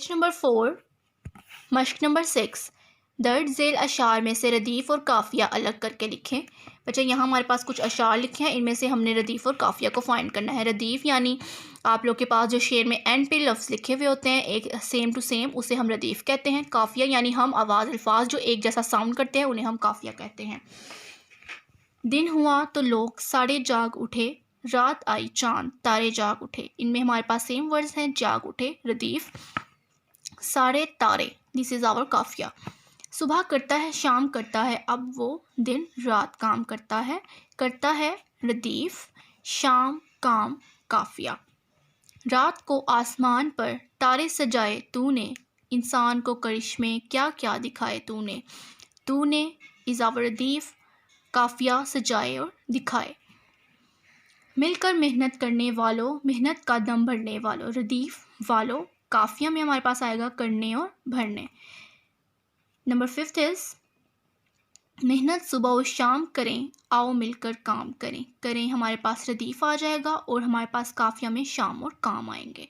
Page number 4, मश्क number 6, दर्ज झेल अशार में से रदीफ़ और काफ़िया अलग करके लिखें। बच्चा यहाँ हमारे पास कुछ अशार लिखे हैं, इनमें से हमने रदीफ़ और काफ़िया को फाइंड करना है। रदीफ़ यानी आप लोग के पास जो शेर में एंड पे लफ्ज़ लिखे हुए होते हैं एक सेम टू सेम, उसे हम रदीफ़ कहते हैं। काफ़िया यानी हम आवाज़ अल्फाज जो एक जैसा साउंड करते हैं उन्हें हम काफ़िया कहते हैं। दिन हुआ तो लोग सारे जाग उठे, रात आई चाँद तारे जाग उठे। इनमें हमारे पास सेम वर्ड्स हैं, जाग उठे रदीफ़, सारे तारे दिस इज़ आवर काफ़िया। सुबह करता है शाम करता है, अब वो दिन रात काम करता है रदीफ़, शाम काम काफ़िया। रात को आसमान पर तारे सजाए तूने, इंसान को करिश्मे क्या क्या दिखाए तूने इज़ आवर रदीफ़, काफ़िया सजाए और दिखाए। मिलकर मेहनत करने वालों, मेहनत का दम भरने वालों, रदीफ़ वालों, काफ़िया में हमारे पास आएगा करने और भरने। नंबर 5 इज़ मेहनत सुबह और शाम करें, आओ मिलकर काम करें। करें हमारे पास रदीफ़ आ जाएगा और हमारे पास काफ़िया में शाम और काम आएंगे।